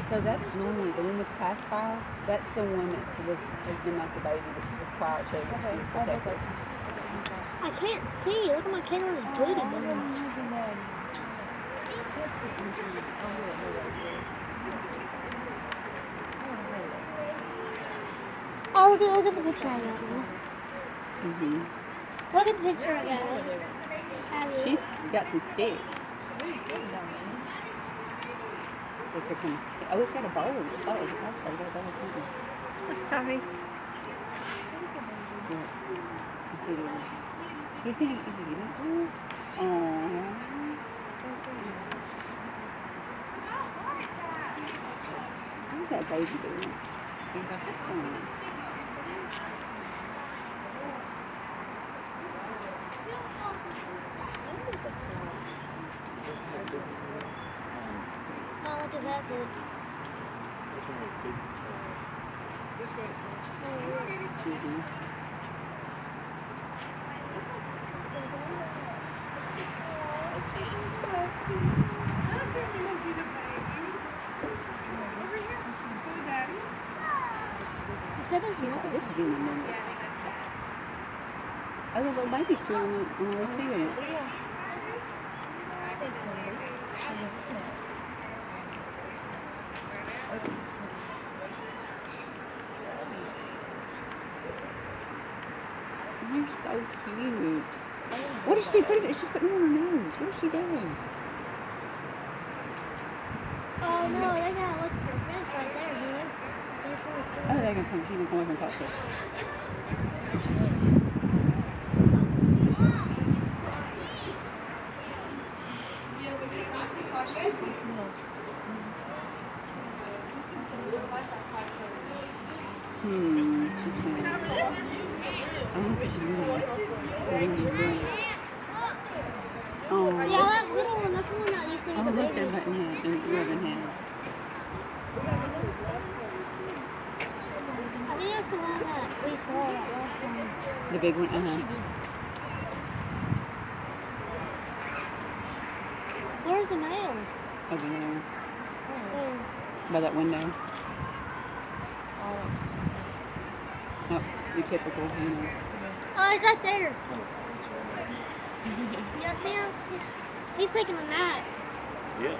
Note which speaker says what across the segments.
Speaker 1: So that's normally the one with pacifier. That's the one that has been like the baby with prior children.
Speaker 2: Okay,
Speaker 1: She's protected.
Speaker 3: I can't see. Look at my camera's booty bones. Oh, look at the picture I got. Look at the picture I got.
Speaker 1: She's got some sticks. Oh, it's got a bowl. Oh, it's a pasta. You got a bowl or something.
Speaker 3: Oh, sorry.
Speaker 1: Yeah. He's gonna eat it. Aww. What's that baby doing? He's like, what's going on?
Speaker 3: Oh, look at that dude. So there's nothing.
Speaker 1: This is getting a minute. Oh, the little baby's chilling on the little field.
Speaker 2: It's weird.
Speaker 1: You're so cute. What is she putting? She's putting it on her nose. What is she doing?
Speaker 3: Oh no, they gotta look for friends right there, dude.
Speaker 1: Oh, they're gonna come. She's gonna come over and talk to us. She's saying. I don't think she's really. Oh.
Speaker 3: Yeah, that little one, that's the one that used to be the
Speaker 1: Look,
Speaker 3: baby.
Speaker 1: they're rubbing hands.
Speaker 3: I think that's the one that we saw that last time.
Speaker 1: The big one?
Speaker 3: Where's the male?
Speaker 1: Over there.
Speaker 3: Oh.
Speaker 1: By that window. Oh, your typical, you know.
Speaker 3: Oh, he's right there. You see him? He's taking a nap.
Speaker 4: Yeah.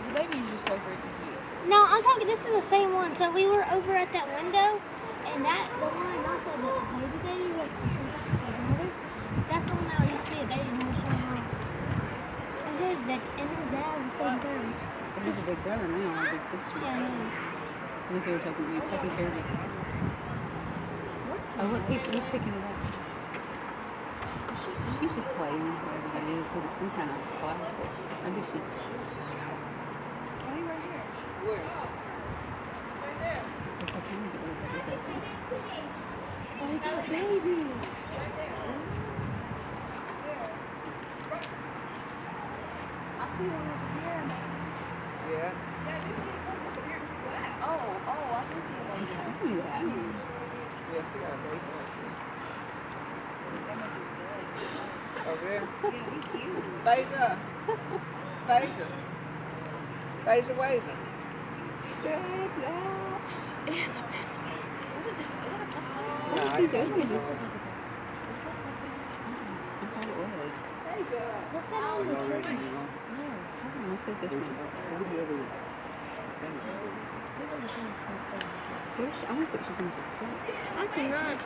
Speaker 2: The baby's just so freaking cute.
Speaker 3: No, I'm talking, this is the same one. So we were over at that window, and that, the one, not the baby, but the brother, that's the one that used to be a baby when we showed him off. And his dad was taking care of him.
Speaker 1: So he's a big brother now, a big sister.
Speaker 3: Yeah,
Speaker 1: Look, he's taking care of us. Oh, look, he's picking it up. She's just playing, whatever that is, because it's some kind of plastic. Maybe she's...
Speaker 2: Oh, he's right here. Where? Right there.
Speaker 1: It's like, I'm get rid of this, I think.
Speaker 2: Oh, he's got a baby. I see one over here. Yeah. Yeah, you can come over here and relax.
Speaker 1: He's telling you that.
Speaker 4: Yes, we got a great one. Over there. Phaedra. Phaedra. Phaedra, where is it?
Speaker 1: Stretch out.
Speaker 2: It has a mess. What is it? Is that a mess?
Speaker 1: What is he doing? Just I thought it was.
Speaker 3: What's that on the tree?
Speaker 1: No, hold on. Let's see if this one. Where's I want to see what she's doing with the stick.
Speaker 3: I cannot.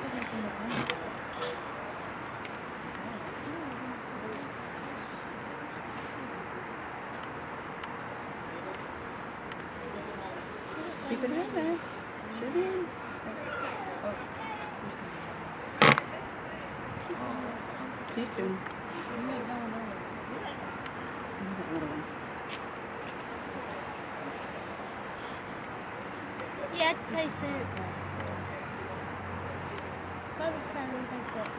Speaker 1: She put it in there. Sure did. She's doing. That little one.
Speaker 3: Yeah, it makes sense. I was trying to think that.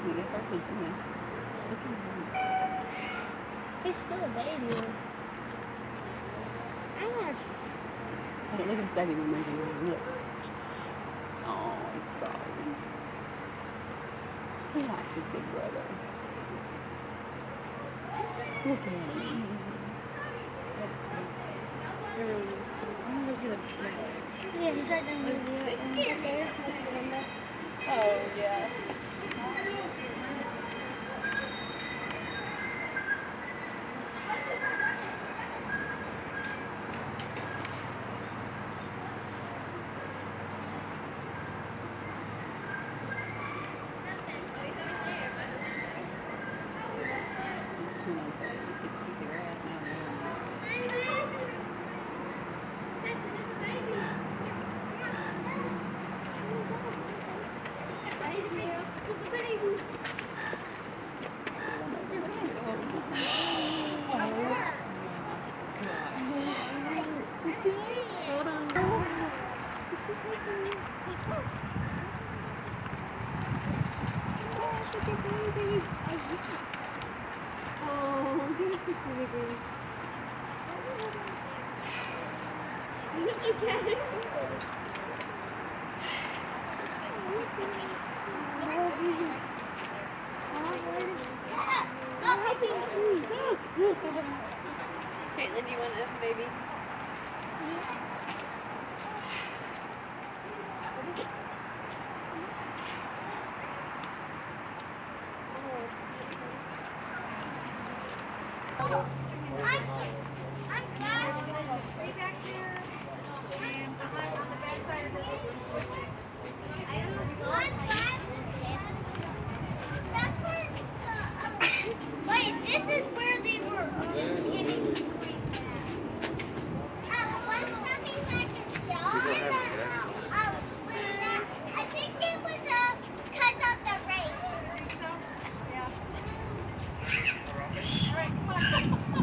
Speaker 1: You get her attention now. Look at him.
Speaker 3: He's still a baby. Ouch.
Speaker 1: Hey, look at his baby one moving. Look. Oh, he's sorry. He likes his big brother. Look at him.
Speaker 2: That's sweet. It really is sweet. I want to go see the mail.
Speaker 3: Yeah, he's right down there.
Speaker 2: Oh, yeah.
Speaker 1: He's chewing on a stick a piece of grass now.
Speaker 3: Hold on.
Speaker 5: Oh, he's a baby. Look at it. Caitlin, do you want a baby?
Speaker 6: Wait, this is where they were getting one second, I think it was because of the rain.
Speaker 2: Yeah. All right, come on.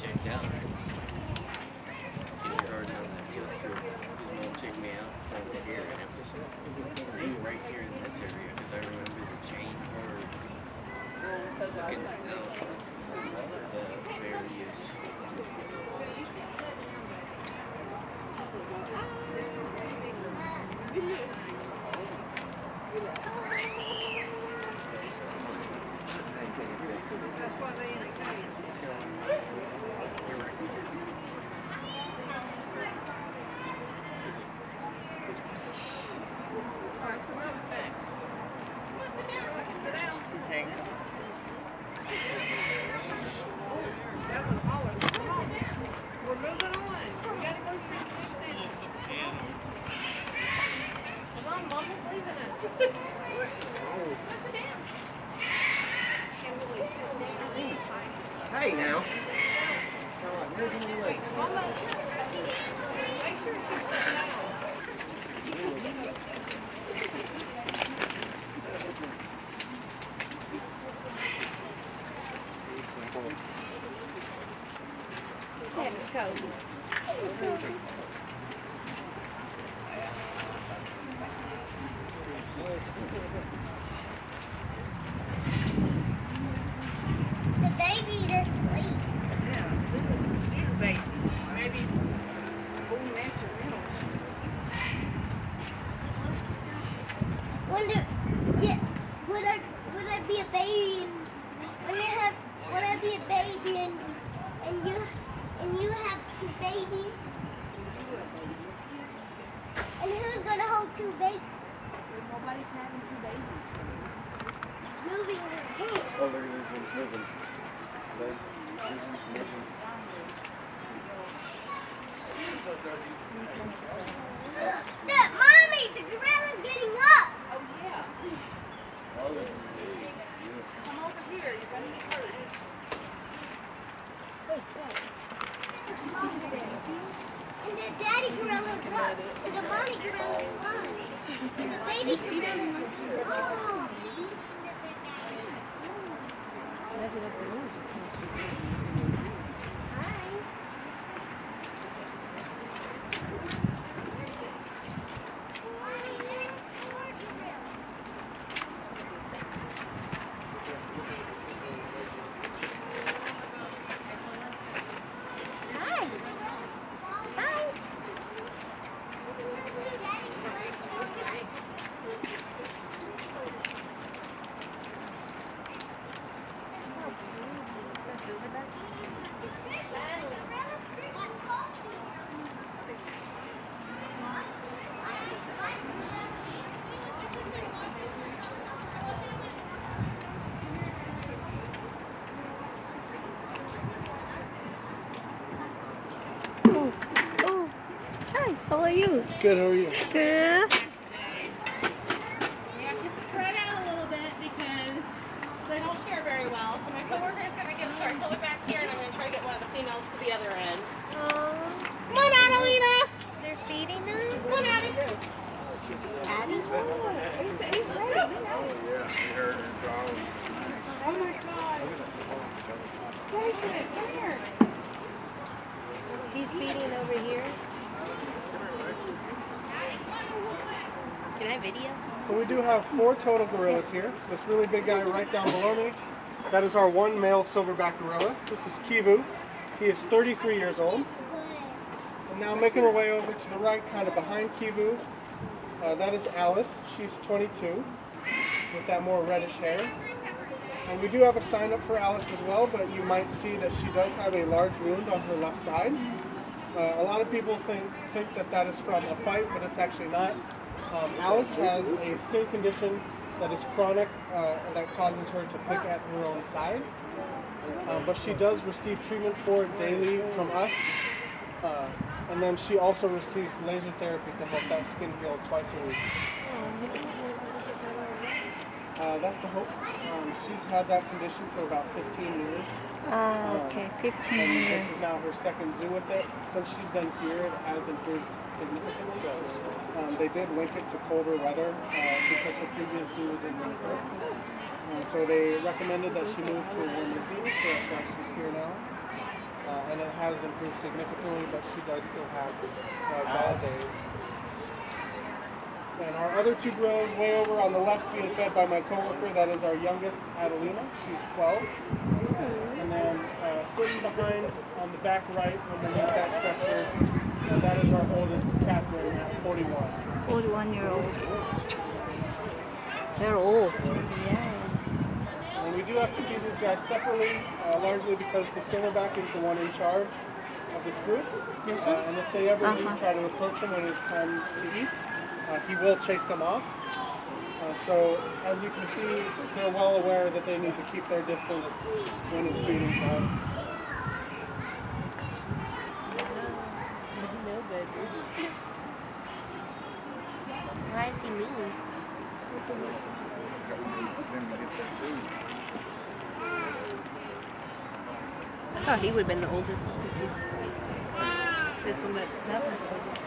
Speaker 7: checked out. Kindergarten on that field trip. His mom took me out from here, and it was right here in this area because I remember the chain birds looking out the various.
Speaker 4: That's what they indicate. Alright, so what's next? Sit down. That was holler. Come on. We're moving on. We gotta go see the next thing. Come on, Mama's leaving us.
Speaker 7: Hey now.
Speaker 6: The baby's asleep.
Speaker 4: Yeah, little baby. Maybe born accidental.
Speaker 6: Would I be a baby would I be a baby and you have two babies? And who's gonna hold two babies?
Speaker 2: Nobody's having two babies.
Speaker 6: Moving her head.
Speaker 7: Oh, look at this one's moving. Look, this one's moving.
Speaker 6: Look, Mommy, the gorilla's getting up.
Speaker 4: Oh, yeah.
Speaker 7: Oh, look.
Speaker 4: Come over here. You're gonna get hurt.
Speaker 6: And the daddy gorilla's up. And the mommy gorilla's fine. And the baby gorilla's good. Oh.
Speaker 1: How are you?
Speaker 8: Good, how are you?
Speaker 1: Good.
Speaker 5: We have to spread out a little bit because they don't share very well. So my coworker is going to get first. I'll be back here and I'm going to try to get one of the females to the other end. Come on, Adelina.
Speaker 3: They're feeding them?
Speaker 5: Come on, Addie.
Speaker 3: Addie?
Speaker 5: Oh my God. Jason, come here.
Speaker 3: He's feeding over here. Can I video?
Speaker 8: So we do have 4 total gorillas here. This really big guy right down below me, that is our one male silverback gorilla. This is Kivu. He is 33 years old. And now making her way over to the right, kind of behind Kivu, that is Alice. She's 22 with that more reddish hair. And we do have a sign up for Alice as well, but you might see that she does have a large wound on her left side. A lot of people think that that is from a fight, but it's actually not. Alice has a skin condition that is chronic, that causes her to pick at her own side. But she does receive treatment for it daily from us. And then she also receives laser therapy to help that skin heal twice a week. That's the hope. She's had that condition for about 15 years.
Speaker 1: Okay, 15
Speaker 8: And
Speaker 1: years.
Speaker 8: this is now her second zoo with it. Since she's been here, it has improved significantly. They did link it to colder weather because her previous zoo was in Minnesota. So they recommended that she move to a warmer zoo, so that's why she's here now. and it has improved significantly, but she does still have bad days. And our other two gorillas way over on the left being fed by my coworker, that is our youngest, Adelina. She's 12. And then sitting behind on the back right underneath that structure, that is our oldest, Catherine, at 41.
Speaker 9: 41-year-old. They're old.
Speaker 8: And we do have to feed these guys separately, largely because the silverback is the one in charge of this group.
Speaker 9: This one?
Speaker 8: And if they ever do try to approach him when it's time to eat, he will chase them off. So as you can see, they're well aware that they need to keep their distance when it's feeding time.
Speaker 1: Why is he mean? I thought he would have been the oldest because he's this one, but that was the oldest.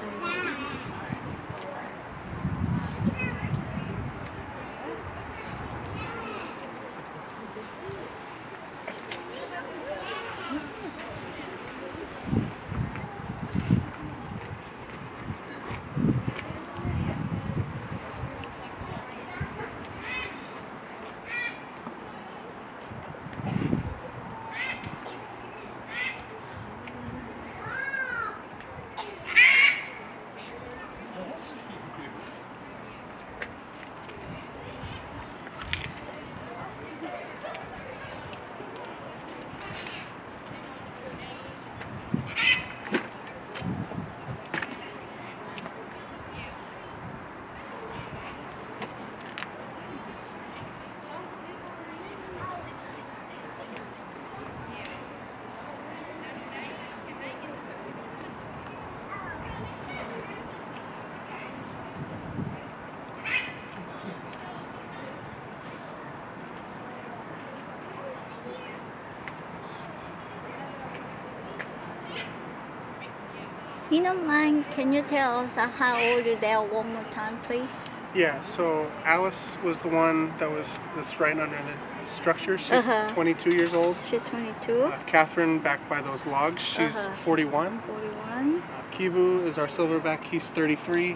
Speaker 9: You don't mind, can you tell us how old they are one more time, please?
Speaker 8: Yeah, so Alice was the one that's right under the structure. She's 22 years old.
Speaker 9: She's 22.
Speaker 8: Catherine, back by those logs, she's 41.
Speaker 9: 41.
Speaker 8: Kivu is our silverback, he's 33.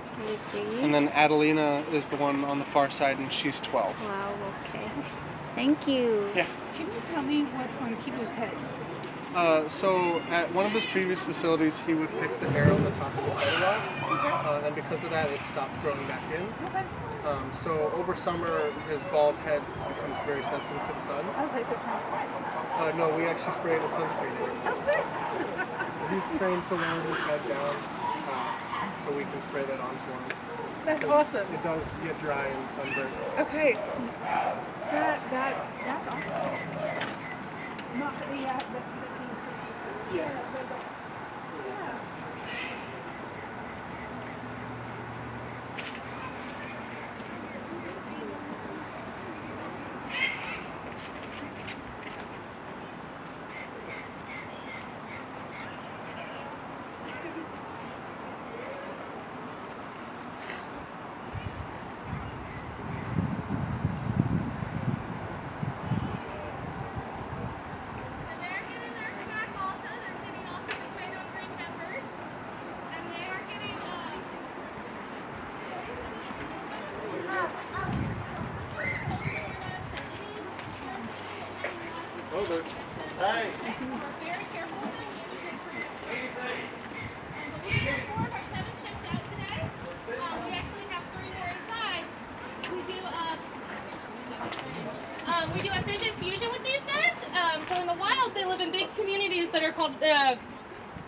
Speaker 9: 33.
Speaker 8: And then Adelina is the one on the far side, and she's 12.
Speaker 9: Wow, okay. Thank you.
Speaker 8: Yeah.
Speaker 2: Can you tell me what's on Kivu's head?
Speaker 8: So at one of his previous facilities, he would pick the hair on the top of his head a lot, and because of that, it stopped growing back in.
Speaker 2: Okay.
Speaker 8: So over summer, his bald head becomes very sensitive to the sun.
Speaker 2: Okay, so turn white.
Speaker 8: No, we actually sprayed a sunscreen in him.
Speaker 2: Oh, good.
Speaker 8: So he's trained to lower his head down, so we can spray that onto him.
Speaker 2: That's awesome.
Speaker 8: It does get dry and sunburned.
Speaker 2: Okay. That's awesome. Not that he has, but
Speaker 8: Yeah. Over. Hey.
Speaker 5: Very careful. We have 4 of our 7 chips out today. We actually have 3 more inside. We do a fission fusion with these guys. So in the wild, they live in big communities that are called.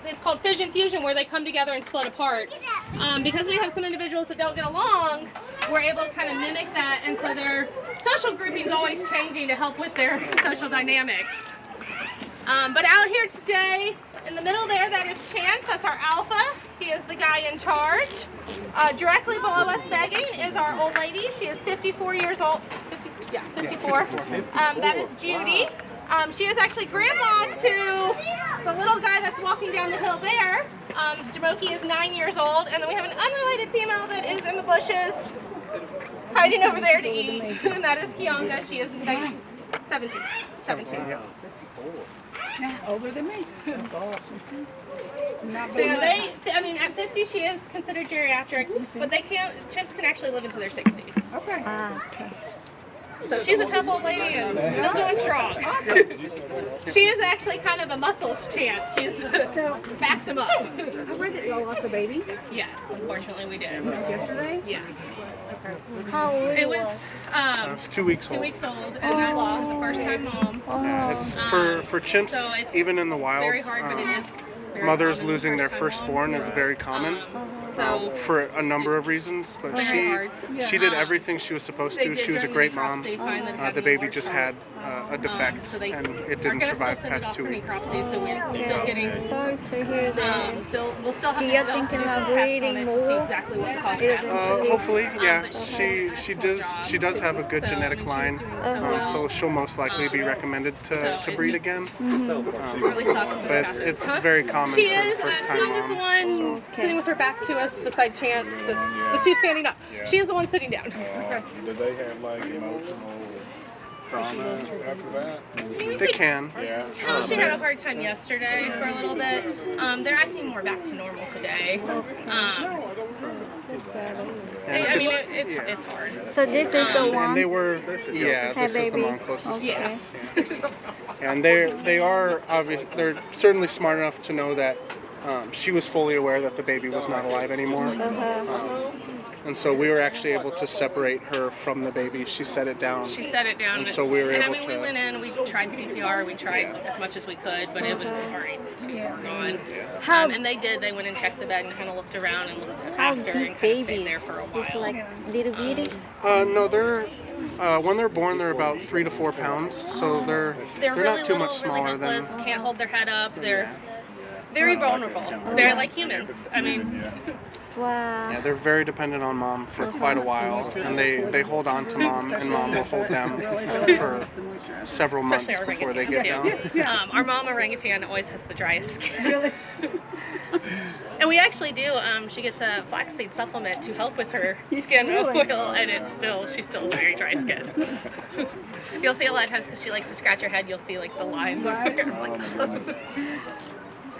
Speaker 5: It's called fission fusion, where they come together and split apart. Because we have some individuals that don't get along, we're able to kind of mimic that, and so their social grouping is always changing to help with their social dynamics. But out here today, in the middle there, that is Chance. That's our alpha. He is the guy in charge. Directly below us begging is our old lady. She is 54 years old. 54. That is Judy. She is actually grandma to the little guy that's walking down the hill there. Jamoki is 9 years old. And then we have an unrelated female that is in the bushes hiding over there to eat. And that is Kianga. She is 17.
Speaker 2: Yeah, older than me.
Speaker 8: That's awesome.
Speaker 2: Not
Speaker 5: So
Speaker 2: very much.
Speaker 5: I mean, at 50 she is considered geriatric, but chimps can actually live into their 60s.
Speaker 2: Okay.
Speaker 9: Okay.
Speaker 5: So she's a tough old lady and still going strong. She is actually kind of a muscle chance. She's backs him up.
Speaker 2: I read that y'all lost a baby
Speaker 5: Yes, unfortunately we did.
Speaker 2: yesterday.
Speaker 5: Yeah.
Speaker 9: How old
Speaker 5: It was
Speaker 8: It's 2 weeks
Speaker 5: 2
Speaker 8: old.
Speaker 5: weeks old, and she was a first-time mom.
Speaker 8: Yeah, it's for chimps,
Speaker 5: So it's
Speaker 8: even in the wild.
Speaker 5: very hard, but it is very
Speaker 8: Mothers
Speaker 5: common
Speaker 8: losing their
Speaker 5: first-time
Speaker 8: firstborn
Speaker 5: moms.
Speaker 8: is very common
Speaker 5: So
Speaker 8: for a number of reasons. But
Speaker 5: Very hard.
Speaker 8: she did everything she was supposed
Speaker 5: they
Speaker 8: to.
Speaker 5: did
Speaker 8: She was a
Speaker 5: during
Speaker 8: great
Speaker 5: the
Speaker 8: mom.
Speaker 5: necropsy find that it had
Speaker 8: The
Speaker 5: an
Speaker 8: baby
Speaker 5: enlarged
Speaker 8: just
Speaker 5: heart.
Speaker 8: had a defect,
Speaker 5: So they
Speaker 8: and it
Speaker 5: are
Speaker 8: didn't
Speaker 5: gonna
Speaker 8: survive
Speaker 5: still send it
Speaker 8: past
Speaker 5: off
Speaker 8: 2
Speaker 5: for
Speaker 8: weeks.
Speaker 5: necropsy, so we're still getting.
Speaker 9: Sorry to hear that.
Speaker 5: So we'll still have
Speaker 9: Do
Speaker 5: to
Speaker 9: you
Speaker 5: they'll
Speaker 9: think
Speaker 5: do
Speaker 9: about
Speaker 5: some tests on
Speaker 9: breeding
Speaker 5: it to see
Speaker 9: more?
Speaker 5: exactly what caused it.
Speaker 8: Hopefully, yeah.
Speaker 5: but
Speaker 8: She does have a good
Speaker 5: So, I
Speaker 8: genetic
Speaker 5: mean, she's
Speaker 8: line,
Speaker 5: doing so well.
Speaker 8: so she'll most likely be recommended
Speaker 5: So
Speaker 8: to
Speaker 5: it
Speaker 8: breed
Speaker 5: just-
Speaker 8: again.
Speaker 5: It really sucks. that
Speaker 8: But
Speaker 5: it happened.
Speaker 8: it's very common
Speaker 5: She
Speaker 8: for
Speaker 5: is.
Speaker 8: first-time
Speaker 5: Tom is the
Speaker 8: moms.
Speaker 5: one sitting with her back to us beside Chance. That's the two standing up. She is the one sitting down.
Speaker 10: Do they have like emotional trauma after that?
Speaker 8: They can.
Speaker 10: Yeah.
Speaker 5: Tell she had a hard time yesterday for a little bit. They're acting more back to normal today. I mean, it's hard.
Speaker 9: So this is the
Speaker 8: And
Speaker 9: one.
Speaker 8: they were, yeah,
Speaker 9: Had
Speaker 8: this is the
Speaker 9: baby.
Speaker 8: mom closest to
Speaker 9: Okay.
Speaker 8: us. Yeah. And they are they're certainly smart enough to know that she was fully aware that the baby was not alive anymore. And so we were actually able to separate her from the baby. She set it down.
Speaker 5: She set it down.
Speaker 8: And so we were
Speaker 5: and
Speaker 8: able
Speaker 5: I mean,
Speaker 8: to-
Speaker 5: we went in, we tried CPR, we tried as much as we could, but it was already too far gone.
Speaker 9: How
Speaker 5: And they went and checked the bed and kind of looked around and looked
Speaker 9: how
Speaker 5: after
Speaker 9: big
Speaker 5: and kind of
Speaker 9: babies?
Speaker 5: stayed there for a while.
Speaker 9: It's like little bitty.
Speaker 8: No, they're when they're born, they're about 3 to 4 pounds. So they're
Speaker 5: really
Speaker 8: not too
Speaker 5: little,
Speaker 8: much
Speaker 5: really
Speaker 8: smaller than.
Speaker 5: helpless, can't hold their head up. They're very vulnerable. They're like humans. I mean,
Speaker 9: Wow.
Speaker 8: Yeah, they're very dependent on mom for quite a while, and they hold on to mom, and mom will hold them for several months
Speaker 5: especially
Speaker 8: before they get down.
Speaker 5: orangutans. Our mom orangutan always has the driest skin. And we actually do. She gets a flaxseed supplement to help with her skin oil, and she still has very dry skin. You'll see a lot of times because she likes to scratch her head. You'll see like the lines.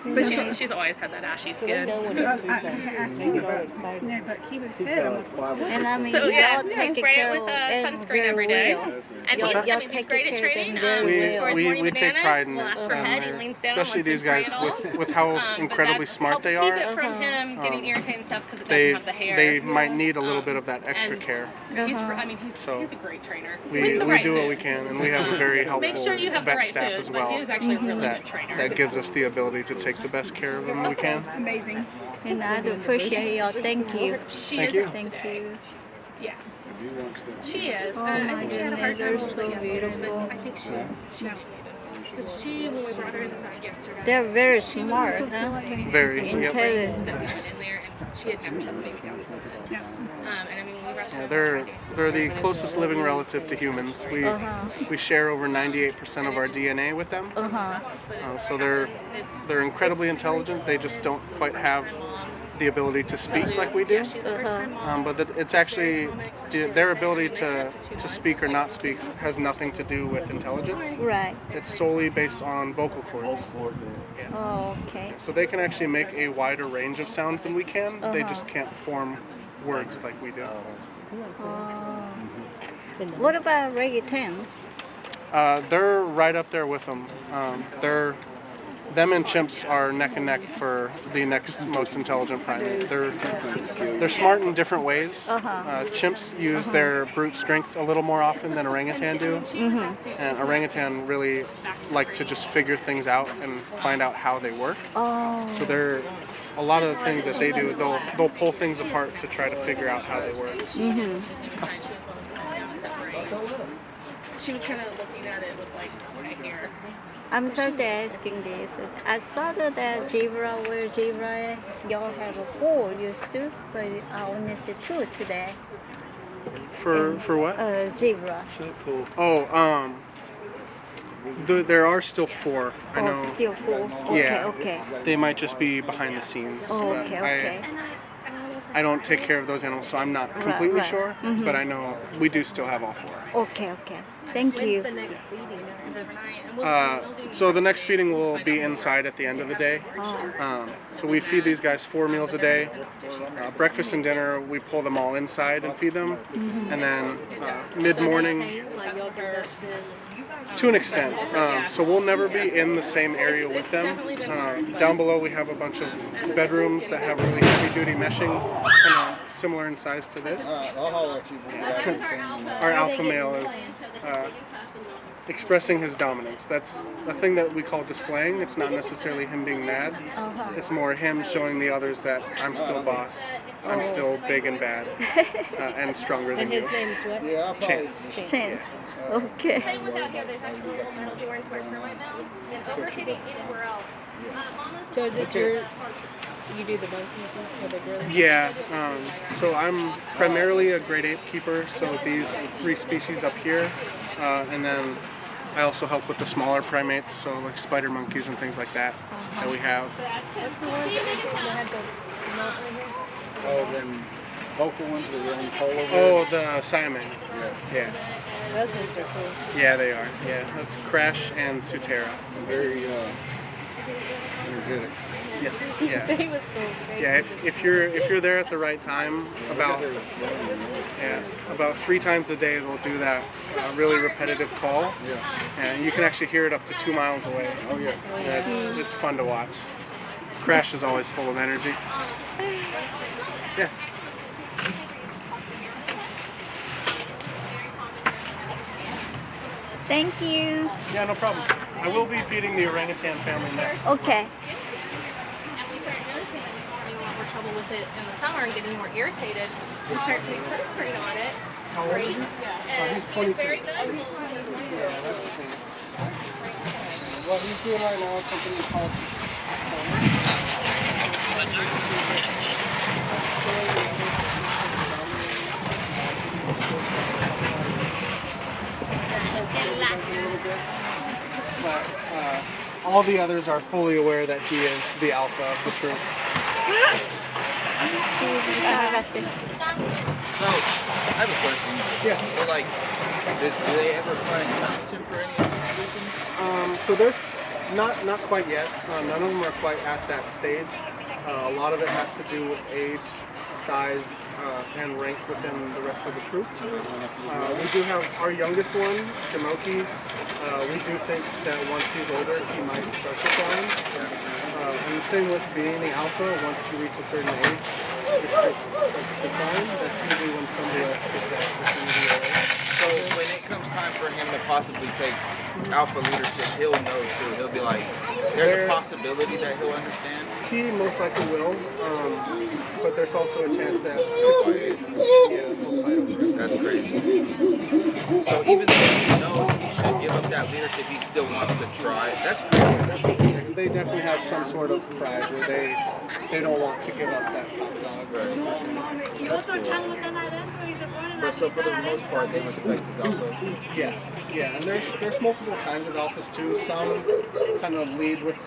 Speaker 5: But she's always had that ashy
Speaker 1: So they
Speaker 5: skin.
Speaker 1: know when
Speaker 2: So
Speaker 1: it's food
Speaker 2: I
Speaker 1: time.
Speaker 2: asked
Speaker 1: They
Speaker 2: him
Speaker 1: get all
Speaker 2: about
Speaker 1: excited.
Speaker 2: but keep his head. I'm like,
Speaker 9: And I mean,
Speaker 5: So yeah,
Speaker 9: y'all
Speaker 5: we
Speaker 9: take
Speaker 5: spray it
Speaker 9: care
Speaker 5: with
Speaker 9: of them
Speaker 5: sunscreen
Speaker 9: very
Speaker 5: every day.
Speaker 9: well.
Speaker 5: And
Speaker 9: Y'all-
Speaker 5: he's,
Speaker 9: y'all
Speaker 5: I mean, he's
Speaker 9: take
Speaker 5: great at
Speaker 9: care of them
Speaker 5: training.
Speaker 9: very
Speaker 5: He
Speaker 9: well.
Speaker 5: scores
Speaker 8: We
Speaker 5: morning
Speaker 8: take
Speaker 5: banana.
Speaker 8: pride in
Speaker 5: We'll
Speaker 8: it,
Speaker 5: ask for head. He leans down.
Speaker 8: especially
Speaker 5: lets me
Speaker 8: these
Speaker 5: spray
Speaker 8: guys
Speaker 5: it all.
Speaker 8: with how
Speaker 5: But
Speaker 8: incredibly
Speaker 5: that
Speaker 8: smart
Speaker 5: helps
Speaker 8: they
Speaker 5: keep
Speaker 8: are.
Speaker 5: it from him getting irritated and stuff because it
Speaker 8: They
Speaker 5: doesn't have the hair.
Speaker 8: they might need a little bit of that extra
Speaker 5: And
Speaker 8: care.
Speaker 5: I mean, he's
Speaker 8: So
Speaker 5: a great trainer.
Speaker 8: We
Speaker 5: With the
Speaker 8: we
Speaker 5: right
Speaker 8: do what
Speaker 5: food.
Speaker 8: we can, and we have a very helpful
Speaker 5: Make sure you have the
Speaker 8: vet
Speaker 5: right
Speaker 8: staff
Speaker 5: food,
Speaker 8: as
Speaker 5: but
Speaker 8: well.
Speaker 5: he is actually a really
Speaker 8: That
Speaker 5: good trainer.
Speaker 8: that gives us the ability to take the best care of them we can.
Speaker 2: amazing.
Speaker 9: And I do appreciate y'all. Thank you.
Speaker 5: She
Speaker 8: Thank
Speaker 5: is
Speaker 8: you.
Speaker 5: up
Speaker 9: Thank
Speaker 5: today.
Speaker 9: you.
Speaker 5: Yeah,
Speaker 10: If you want to
Speaker 5: she is.
Speaker 9: Oh
Speaker 5: I
Speaker 9: my
Speaker 5: think she had a hard
Speaker 9: goodness, they're
Speaker 5: time
Speaker 9: so
Speaker 5: holding it yesterday,
Speaker 9: beautiful.
Speaker 5: but I think she made it. Because when we brought her inside yesterday,
Speaker 9: They're very smart, huh?
Speaker 8: Very. Yep.
Speaker 9: Intelligent.
Speaker 5: that we went in there and she had never shut the baby down so good. And I mean, we rushed
Speaker 8: Yeah,
Speaker 5: her.
Speaker 8: they're the closest living relative to humans. We share over 98% of our DNA with them. So they're incredibly intelligent. They just don't quite have the ability to speak like we do.
Speaker 5: She's a first-time mom.
Speaker 8: But it's actually their ability to speak or not speak has nothing to do with intelligence.
Speaker 9: Right.
Speaker 8: It's solely based on vocal cords.
Speaker 9: Oh, okay.
Speaker 8: So they can actually make a wider range of sounds than we can. They just can't form words like we do.
Speaker 9: What about orangutan?
Speaker 8: They're right up there with them. Them and chimps are neck and neck for the next most intelligent primate. They're smart in different ways. Chimps use their brute strength a little more often than orangutan do, and orangutan really like to just figure things out and find out how they work. So they're a lot of the things that they do. They'll pull things apart to try to figure out how they work.
Speaker 5: She was kind of looking at it with like right here.
Speaker 9: I'm sorry to asking this. I thought that zebra were zebra. Y'all have a 4 used to, but I only see 2 today.
Speaker 8: For what?
Speaker 9: Zebra.
Speaker 8: Oh, there are still 4. I know.
Speaker 9: Oh, still 4. Okay,
Speaker 8: Yeah.
Speaker 9: okay.
Speaker 8: They might just be behind the scenes.
Speaker 9: Oh,
Speaker 8: but
Speaker 9: okay, okay.
Speaker 8: I don't take care of those animals, so I'm not completely
Speaker 9: right.
Speaker 8: sure. But I know we do still have all 4.
Speaker 9: Okay, okay. Thank you.
Speaker 8: So the next feeding will be inside at the end of the day. So we feed these guys 4 meals a day. Breakfast and dinner, we pull them all inside and feed them. And then mid-morning, to an extent. So we'll never be in the same area with them. Down below we have a bunch of bedrooms that have really heavy-duty meshing, kind of similar in size to this.
Speaker 10: I'll holler at you when we get out of the
Speaker 8: Our alpha male is expressing his dominance. That's a thing that we call displaying. It's not necessarily him being mad. It's more him showing the others that I'm still boss. I'm still big and bad and stronger than you.
Speaker 1: His name's what?
Speaker 10: Yeah, I'll probably
Speaker 9: Chance. Okay.
Speaker 6: Same with out here. There's actually little metal doors where termite metal is overheating anywhere else.
Speaker 1: So is this your? You do the monkeys for the gorillas?
Speaker 8: Yeah, so I'm primarily a grade 8 keeper, so these 3 species up here, and then I also help with the smaller primates, so like spider monkeys and things like that that we have.
Speaker 1: What's the one that had the mount right here?
Speaker 10: Oh, then vocal ones with their own color.
Speaker 8: Oh, the Siamang. Yeah.
Speaker 1: Those ones are cool.
Speaker 8: Yeah, they are. Yeah, that's Crash and Sutera.
Speaker 10: Very energetic.
Speaker 8: Yes. Yeah.
Speaker 1: They was cool.
Speaker 8: Yeah. If you're there at the right time, about 3 times a day they'll do that really repetitive call, and you can actually hear it up to 2 miles away.
Speaker 10: Oh yeah.
Speaker 8: It's fun to watch. Crash is always full of energy. Yeah.
Speaker 9: Thank you.
Speaker 8: Yeah, no problem. I will be feeding the orangutan family next.
Speaker 9: Okay.
Speaker 5: And we start noticing that it's having a lot more trouble with it in the summer and getting more irritated. We start putting sunscreen on it.
Speaker 8: How old is he?
Speaker 5: And
Speaker 8: he's
Speaker 5: it's
Speaker 8: 22.
Speaker 5: very good.
Speaker 8: Yeah, that's changed. What he's doing right now is something we call but all the others are fully aware that he is the alpha of the troop.
Speaker 11: So, I have a question.
Speaker 8: Yeah.
Speaker 11: So, like, do they ever try and hunt him for any of these reasons?
Speaker 8: So they're not quite yet. None of them are quite at that stage. A lot of it has to do with age, size, and rank within the rest of the troop. We do have our youngest one, Jamoki. We do think that once he's older, he might start to climb. And the same with being the alpha, once you reach a certain age, it starts to decline. That's usually when somebody else gets that opportunity away.
Speaker 11: So, when it comes time for him to possibly take alpha leadership, he'll know too. He'll be like, there's a possibility that he'll understand.
Speaker 8: He most likely will, but there's also a chance that he'll fight over it.
Speaker 11: That's crazy. So even though he knows he should give up that leadership, he still wants to try. That's crazy.
Speaker 8: They definitely have some sort of pride where they don't want to give up that top dog position.
Speaker 11: But so for the most part, they respect his alpha.
Speaker 8: Yes, yeah, and there's multiple kinds of alphas too. Some kind of lead with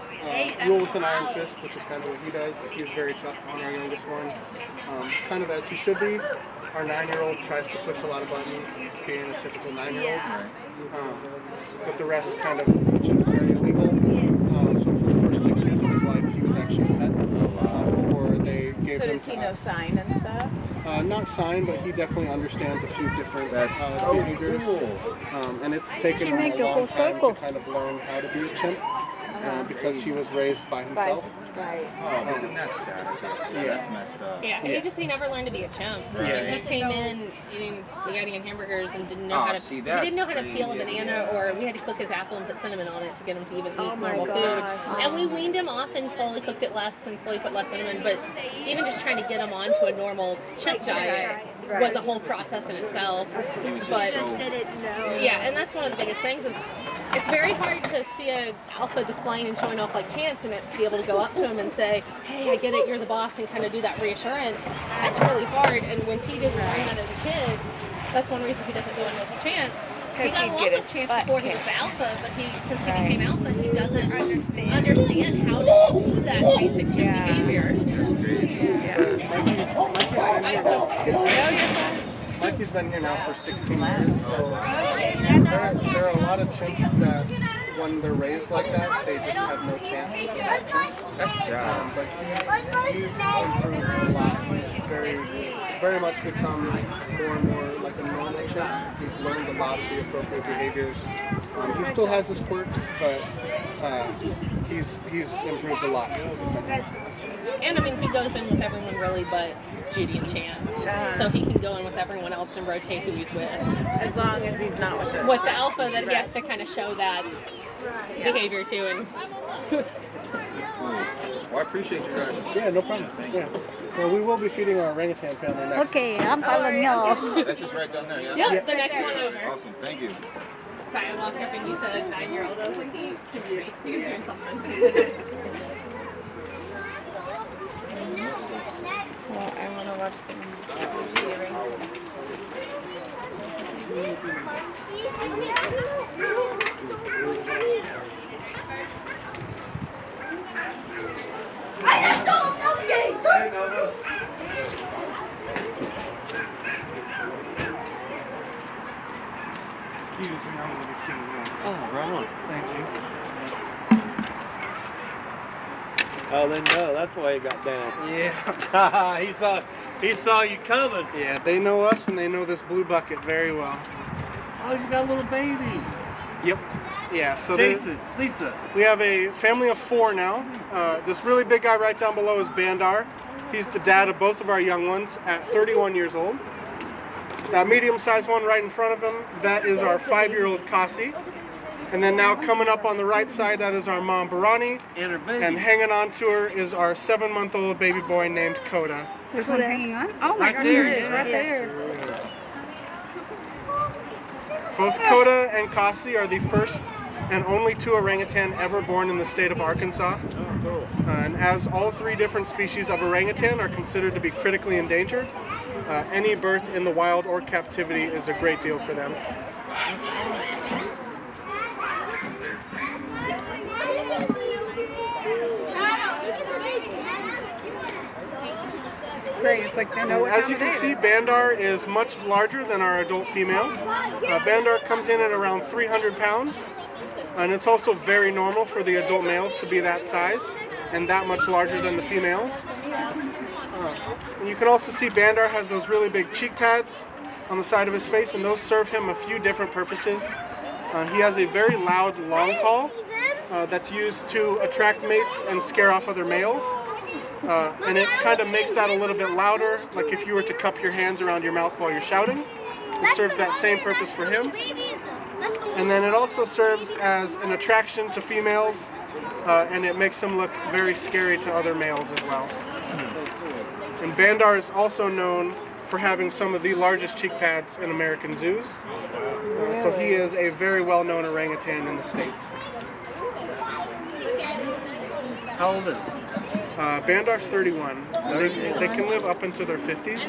Speaker 8: rule with an iron fist, which is kind of what he does. He's very tough on our youngest one, kind of as he should be. Our 9-year-old tries to push a lot of buttons, being a typical 9-year-old. But the rest kind of, which is very illegal. So for the first 6 years of his life, he was actually a pet before they gave him
Speaker 1: So does he know sign and stuff?
Speaker 8: Not sign, but he definitely understands a few different behaviors. And it's taken him a long time to kind of learn how to be a chimp because he was raised by himself.
Speaker 1: Right.
Speaker 11: Oh, man, that's sad. Yeah, that's messed up.
Speaker 5: Yeah, he never learned to be a chimp.
Speaker 11: Right.
Speaker 5: He came in eating spaghetti and hamburgers and didn't know how to.
Speaker 11: See,
Speaker 5: He
Speaker 11: that's
Speaker 5: didn't know how to
Speaker 11: crazy.
Speaker 5: peel a banana, or we had to cook his apple and put cinnamon on it to get him to even eat normal
Speaker 1: gosh.
Speaker 5: foods. And we weaned him off and slowly cooked it less and slowly put less cinnamon. But even just trying to get him onto a normal chimp diet was a whole process in itself. But yeah, and that's one of the biggest things is it's very hard to see an alpha displaying and showing off like Chance and be able to go up to him and say, hey, I get it, you're the boss, and kind of do that reassurance. That's really hard, and when he didn't learn that as a kid, that's one reason he doesn't go in with Chance. He got along with Chance before he was the alpha, but since he became alpha, he doesn't understand how to do that basic chimp behavior.
Speaker 8: Mikey's He's been here now for 16 years. So there are a lot of chimps that, when they're raised like that, they just have no chance.
Speaker 11: That's sad.
Speaker 8: But he's improved a lot. He's very much become more and more like a normal chimp. He's learned a lot of the appropriate behaviors. He still has his quirks, but he's improved a lot since he's been here.
Speaker 5: And I mean, he goes in with everyone really but Judy and Chance. So he can go in with everyone else and rotate who he's with.
Speaker 4: As long as he's not with
Speaker 5: With the alpha, that he has to kind of show that behavior too. And
Speaker 11: It's cool. Well, I appreciate you guys.
Speaker 8: Yeah, no problem. Yeah. Well, we will be feeding our orangutan family next.
Speaker 9: Okay, I'm following y'all.
Speaker 11: That's just right down there, yeah?
Speaker 5: yep, the next one over.
Speaker 11: Awesome, thank you.
Speaker 5: Sorry, I walked up and you said a 9-year-old. I was like, he should be great. He was doing something.
Speaker 2: Well, I want to watch them.
Speaker 8: Excuse me, I'm going to be feeding you.
Speaker 10: Oh, right on.
Speaker 8: Thank you.
Speaker 10: Oh, then no, that's why he got down.
Speaker 8: Yeah.
Speaker 10: he saw you coming.
Speaker 8: Yeah, they know us and they know this blue bucket very well.
Speaker 10: Oh, you got a little baby.
Speaker 8: Yep. Yeah, so
Speaker 10: Jason, Lisa.
Speaker 8: we have a family of 4 now. This really big guy right down below is Bandar. He's the dad of both of our young ones at 31 years old. That medium-sized one right in front of him, that is our 5-year-old Kasi. And then now coming up on the right side, that is our mom, Barani.
Speaker 10: And her baby.
Speaker 8: And hanging on to her is our 7-month-old baby boy named Koda.
Speaker 2: There's one hanging on? Oh my gosh, there it is, right there.
Speaker 8: Both Koda and Kasi are the first and only 2 orangutan ever born in the state of Arkansas. And as all 3 different species of orangutan are considered to be critically endangered, any birth in the wild or captivity is a great deal for them.
Speaker 2: Great, it's like they know what
Speaker 8: As
Speaker 2: time
Speaker 8: you
Speaker 2: of day
Speaker 8: can
Speaker 2: it
Speaker 8: see,
Speaker 2: is.
Speaker 8: Bandar is much larger than our adult female. Bandar comes in at around 300 pounds, and it's also very normal for the adult males to be that size and that much larger than the females. And you can also see Bandar has those really big cheek pads on the side of his face, and those serve him a few different purposes. He has a very loud long call that's used to attract mates and scare off other males. And it kind of makes that a little bit louder, like if you were to cup your hands around your mouth while you're shouting. It serves that same purpose for him. And then it also serves as an attraction to females, and it makes him look very scary to other males as well. And Bandar is also known for having some of the largest cheek pads in American zoos. So he is a very well-known orangutan in the States.
Speaker 10: How old is he?
Speaker 8: Bandar's 31. They can live up into their 50s,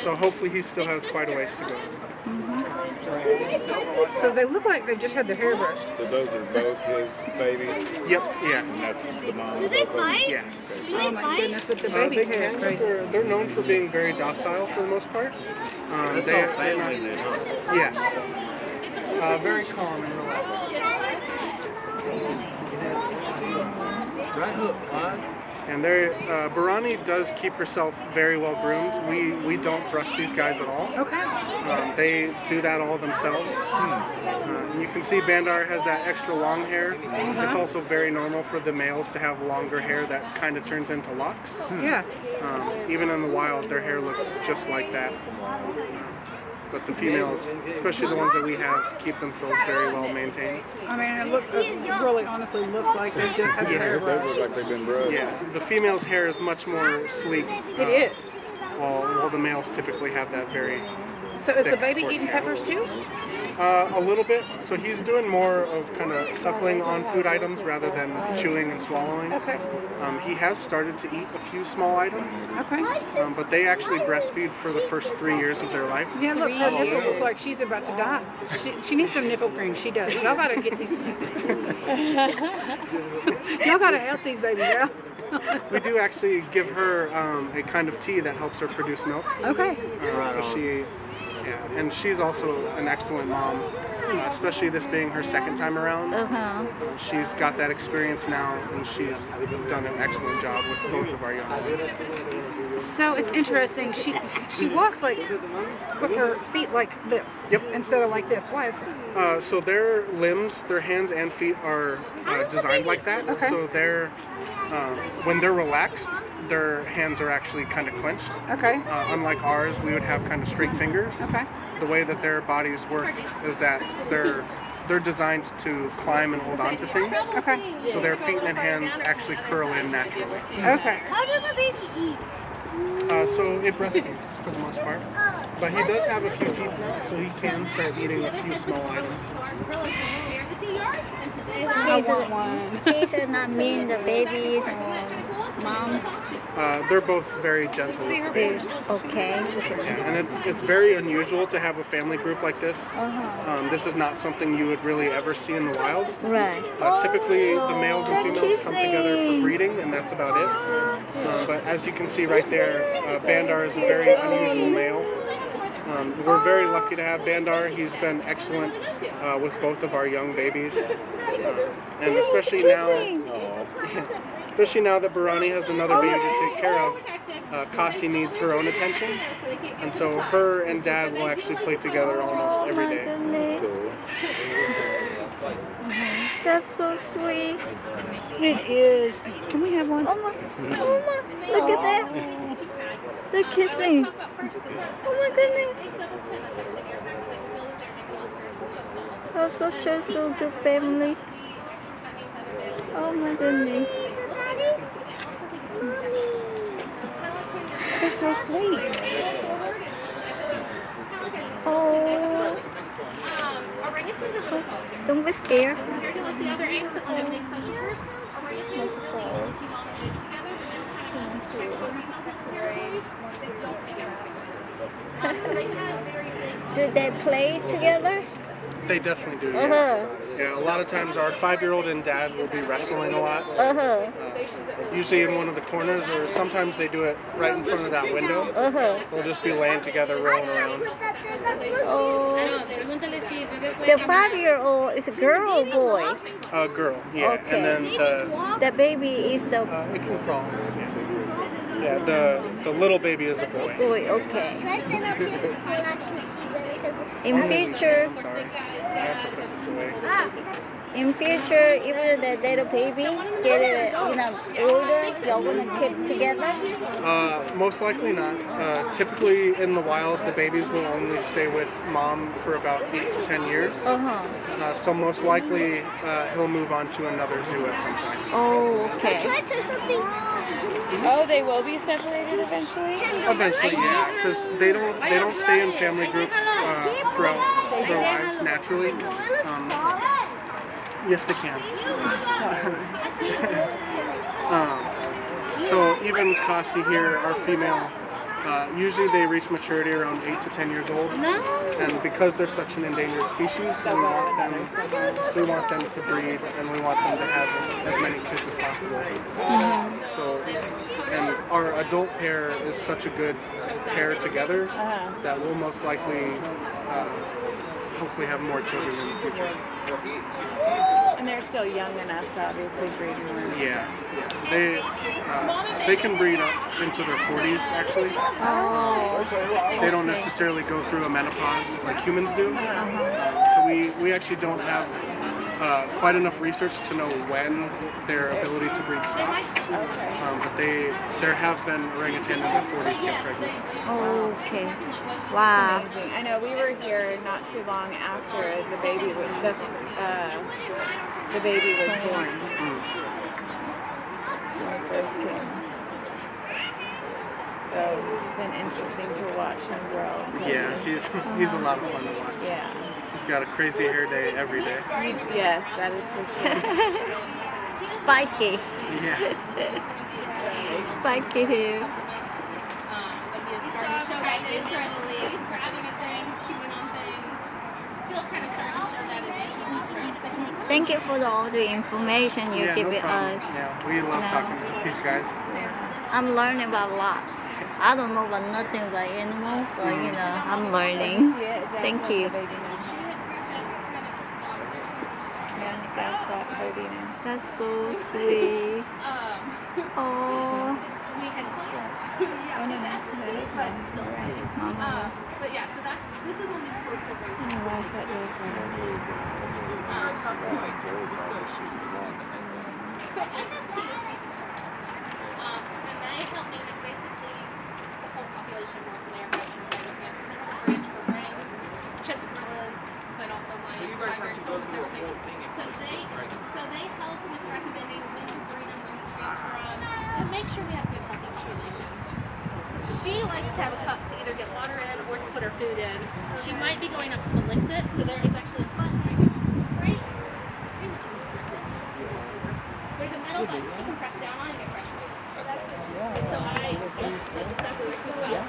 Speaker 8: so hopefully he still has quite a ways to go.
Speaker 2: So they look like they just had their hair brushed.
Speaker 10: So those are both his babies?
Speaker 8: Yep, yeah.
Speaker 10: And that's the mom.
Speaker 6: Do they fight?
Speaker 8: Yeah.
Speaker 2: Oh my goodness, but the baby's hair is crazy.
Speaker 8: They're known for being very docile for the most part.
Speaker 10: That's
Speaker 8: They're
Speaker 10: all family
Speaker 8: not-
Speaker 10: then, huh?
Speaker 8: Yeah. Very calm and relaxed.
Speaker 10: Right hook, Clyde.
Speaker 8: And Barani does keep herself very well groomed. We don't brush these guys at all.
Speaker 2: Okay.
Speaker 8: They do that all themselves. And you can see Bandar has that extra long hair. It's also very normal for the males to have longer hair that kind of turns into locks.
Speaker 2: Yeah.
Speaker 8: Even in the wild, their hair looks just like that. But the females, especially the ones that we have, keep themselves very well maintained.
Speaker 2: I mean, it really honestly looks like they just had their hair
Speaker 10: They
Speaker 2: brushed.
Speaker 10: look like they've been brushed.
Speaker 8: Yeah, the female's hair is much more sleek.
Speaker 2: It is.
Speaker 8: While the males typically have that very
Speaker 2: So is the
Speaker 8: thick,
Speaker 2: baby
Speaker 8: coarse
Speaker 2: eating
Speaker 8: hair.
Speaker 2: peppers too?
Speaker 8: A little bit. So he's doing more of kind of suckling on food items rather than chewing and swallowing.
Speaker 2: Okay.
Speaker 8: He has started to eat a few small items,
Speaker 2: Okay.
Speaker 8: but they actually breastfeed for the first 3 years of their life.
Speaker 2: Yeah, look, her nipple looks like she's about to die. She needs some nipple cream. She does. Y'all gotta get these. Y'all gotta help these babies out.
Speaker 8: We do actually give her a kind of tea that helps her produce milk.
Speaker 2: Okay.
Speaker 8: So Yeah, and she's also an excellent mom, especially this being her second time around. She's got that experience now, and she's done an excellent job with both of our young ones.
Speaker 4: So it's interesting. She walks like with her feet like this.
Speaker 8: Yep.
Speaker 4: Instead of like this. Why is that?
Speaker 8: So their limbs, their hands and feet are designed like that.
Speaker 4: Okay.
Speaker 8: So they're when they're relaxed, their hands are actually kind of clenched.
Speaker 4: Okay.
Speaker 8: Unlike ours, we would have kind of straight fingers.
Speaker 4: Okay.
Speaker 8: The way that their bodies work is that they're designed to climb and hold on to things.
Speaker 4: Okay.
Speaker 8: So their feet and hands actually curl in naturally.
Speaker 4: Okay.
Speaker 6: How does the baby eat?
Speaker 8: So it breastfeeds for the most part. But he does have a few teeth now, so he can start eating a few small items.
Speaker 9: He's not mean the babies or mom.
Speaker 8: They're both very gentle with the babies.
Speaker 9: Okay.
Speaker 8: Yeah, and it's very unusual to have a family group like this. This is not something you would really ever see in the wild.
Speaker 9: Right.
Speaker 8: Typically, the males and females come together for breeding, and that's about it. But as you can see right there, Bandar is a very unusual male. We're very lucky to have Bandar. He's been excellent with both of our young babies, and especially now that Barani has another baby to take care of, Kasi needs her own attention, and so her and Dad will actually play together almost every day.
Speaker 9: That's so sweet.
Speaker 4: It is. Can we have one?
Speaker 9: Oh my, look at that. They're kissing. Oh my goodness. Oh, such a so good family. Oh my goodness.
Speaker 4: They're so sweet.
Speaker 9: Oh. Don't be scared.
Speaker 5: Compared to like the other apes that live in big social groups,
Speaker 9: Do they play together?
Speaker 8: They definitely do. Yeah. Yeah, a lot of times our 5-year-old and Dad will be wrestling a lot. Usually in one of the corners, or sometimes they do it right in front of that window. They'll just be laying together, rolling around.
Speaker 9: Oh. The 5-year-old is a girl or boy?
Speaker 8: A girl, yeah.
Speaker 9: Okay.
Speaker 8: And then
Speaker 9: the baby is the
Speaker 8: it can crawl. Yeah, the little baby is a boy.
Speaker 9: boy. Okay.
Speaker 6: Can I stand up here so I can see better?
Speaker 9: In future,
Speaker 8: Sorry, I have to put this away.
Speaker 9: in future, even the little baby get it, older, you're gonna keep together.
Speaker 8: Most likely not. Typically in the wild, the babies will only stay with mom for about 8 to 10 years. So most likely he'll move on to another zoo at some point.
Speaker 9: Oh, okay.
Speaker 6: Can I touch something?
Speaker 2: Oh, they will be separated eventually?
Speaker 8: Eventually, yeah, because they don't stay in family groups throughout their lives naturally. Yes, they can. So even Kasi here, our female, usually they reach maturity around 8 to 10 years old. And because they're such an endangered species, we want them to breed, and we want them to have as many kids as possible. So, and our adult pair is such a good pair together that we'll most likely hopefully have more children in the future.
Speaker 2: And they're still young enough to obviously breed more.
Speaker 8: Yeah, they can breed up into their 40s actually. They don't necessarily go through a menopause like humans do. So we actually don't have quite enough research to know when their ability to breed stops. But there have been orangutan in their 40s get pregnant.
Speaker 9: Okay. Wow.
Speaker 2: Amazing. I know we were here not too long after the baby was born. When we first came. So it's been interesting to watch him grow.
Speaker 8: Yeah, he's a lot of fun to watch.
Speaker 2: Yeah.
Speaker 8: He's got a crazy hair day every day.
Speaker 2: Yes, that is his thing.
Speaker 9: Spiky.
Speaker 8: Yeah.
Speaker 9: Spiky hair.
Speaker 5: He's grabbing at things, chewing on things. Still kind of starting to show that additional interest that he
Speaker 9: Thank you for all the information you give
Speaker 8: no problem.
Speaker 9: us.
Speaker 8: Yeah, we love talking with these guys.
Speaker 9: Yeah. I'm learning about a lot. I don't know about nothing about animals, but you know, I'm learning. Thank you. That's so sweet. Oh.
Speaker 5: But yeah, so this is only closer right now. So SSP is species and they help manage basically the whole population North America and range for brains, chimps, gorillas, but also lions, tigers, so almost everything. So they help with recommending when to breed them, when to transfer them, to make sure we have good healthy populations. She likes to have a cup to either get water in or to put her food in. She might be going up to the Lixit, so there is actually a button right. There's a metal button she can press down on and get fresh food. So that's exactly where she's at.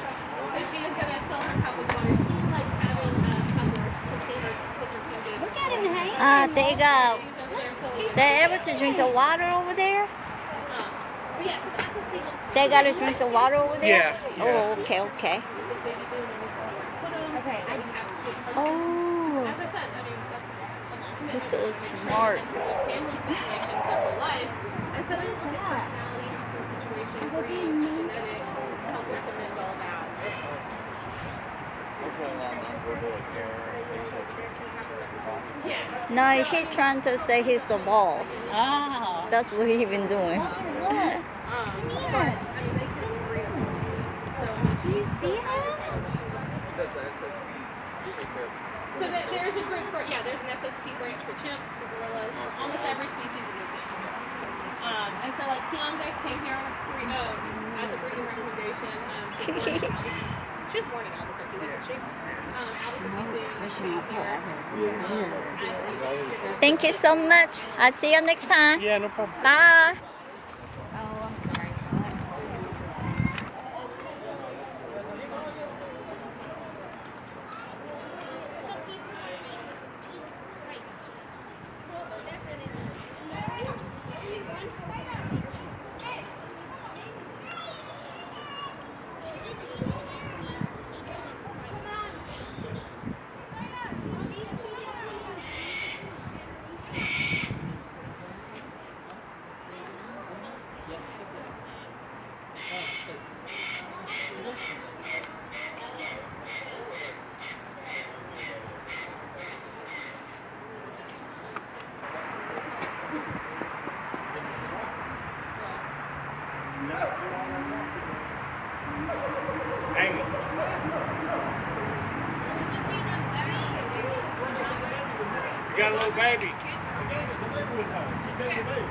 Speaker 5: So she is going to fill her cup with water. She likes having a tumbler to clean her, put her food in. Look at him,
Speaker 9: They're able to drink the water over there?
Speaker 5: Yeah, so that's what people...
Speaker 9: They got to drink the water over there?
Speaker 8: Yeah.
Speaker 9: Oh, okay.
Speaker 5: Okay,
Speaker 9: Oh,
Speaker 5: as I said, I mean, that's a long commitment.
Speaker 9: this is smart.
Speaker 5: Family situations their whole life. And so there's like personality, situation, breed, genetics, help recommend all that. Yeah.
Speaker 9: No, he's trying to say he's the boss.
Speaker 1: Oh.
Speaker 9: That's what he's been doing.
Speaker 1: Look. Come here.
Speaker 5: I mean, they can breed them.
Speaker 1: Do you see him?
Speaker 5: So there's a group for, there's an SSP branch for chimps, for gorillas, for almost every species in the zoo. And so like Kianga came here on as a breeding recommendation. She was born in Albuquerque, wasn't she?
Speaker 9: Thank you so much. I'll see you next time.
Speaker 8: Yeah, no problem.
Speaker 9: Bye.
Speaker 1: Oh, I'm sorry.
Speaker 10: You got a little baby. There you go.